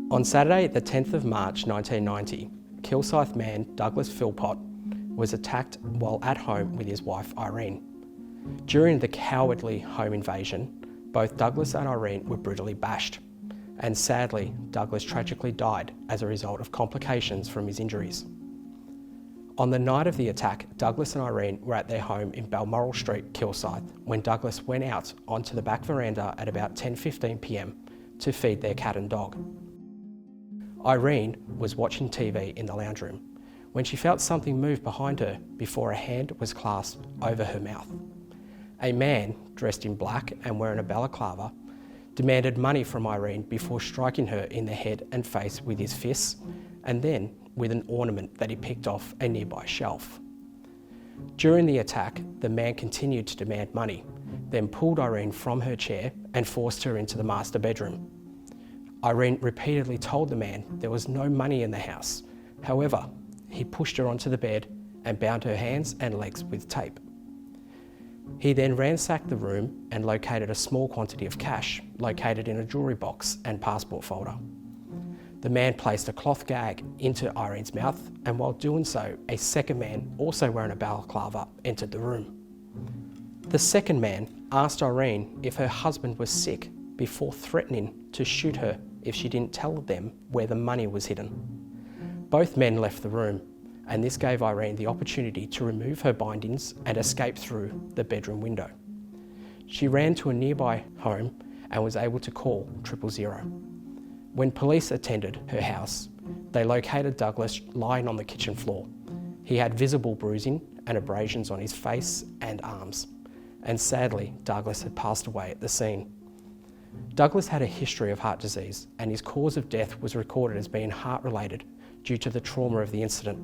On Saturday, the 10th of March 1990, Kilsyth man Douglas Phillpott was attacked while at home with his wife Irene. During the cowardly home invasion, both Douglas and Irene were brutally bashed, and sadly, Douglas tragically died as a result of complications from his injuries. On the night of the attack, Douglas and Irene were at their home in Balmoral Street, Kilsyth, when Douglas went out onto the back veranda at about 10:15 p.m. to feed their cat and dog. Irene was watching TV in the lounge room when she felt something move behind her before a hand was clasped over her mouth. A man, dressed in black and wearing a balaclava, demanded money from Irene before striking her in the head and face with his fists, and then with an ornament that he picked off a nearby shelf. During the attack, the man continued to demand money, then pulled Irene from her chair and forced her into the master bedroom. Irene repeatedly told the man there was no money in the house. However, he pushed her onto the bed and bound her hands and legs with tape. He then ransacked the room and located a small quantity of cash located in a jewellery box and passport folder. The man placed a cloth gag into Irene's mouth, and while doing so, a second man, also wearing a balaclava, entered the room. The second man asked Irene if her husband was sick before threatening to shoot her if she didn't tell them where the money was hidden. Both men left the room, and this gave Irene the opportunity to remove her bindings and escape through the bedroom window. She ran to a nearby home and was able to call 000. When police attended her house, they located Douglas lying on the kitchen floor. He had visible bruising and abrasions on his face and arms, and sadly, Douglas had passed away at the scene. Douglas had a history of heart disease, and his cause of death was recorded as being heart-related due to the trauma of the incident.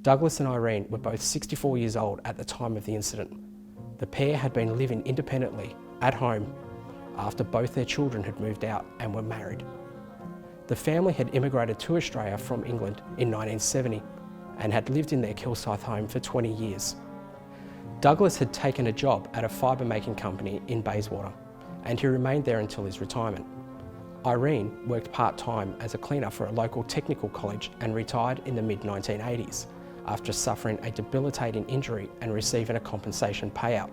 Douglas and Irene were both 64 years old at the time of the incident. The pair had been living independently at home after both their children had moved out and were married. The family had immigrated to Australia from England in 1970 and had lived in their Kilsyth home for 20 years. Douglas had taken a job at a fibre making company in Bayswater, and he remained there until his retirement. Irene worked part-time as a cleaner for a local technical college and retired in the mid-1980s after suffering a debilitating injury and receiving a compensation payout.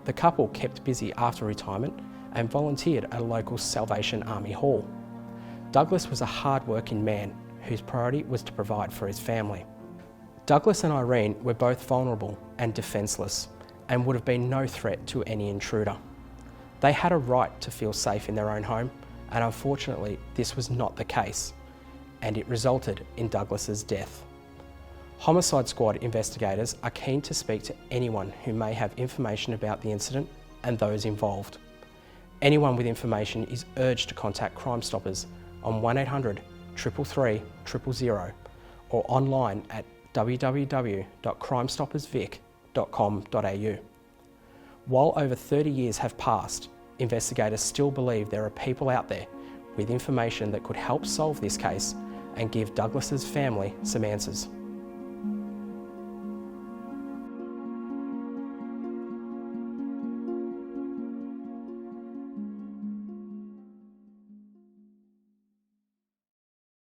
The couple kept busy after retirement and volunteered at a local Salvation Army hall. Douglas was a hard-working man whose priority was to provide for his family. Douglas and Irene were both vulnerable and defenceless and would have been no threat to any intruder. They had a right to feel safe in their own home, and unfortunately this was not the case, and it resulted in Douglas's death. Homicide Squad investigators are keen to speak to anyone who may have information about the incident and those involved. Anyone with information is urged to contact Crime Stoppers on 1800 333 000 or online at www.crimestoppersvic.com.au. While over 30 years have passed, investigators still believe there are people out there with information that could help solve this case and give Douglas's family some answers.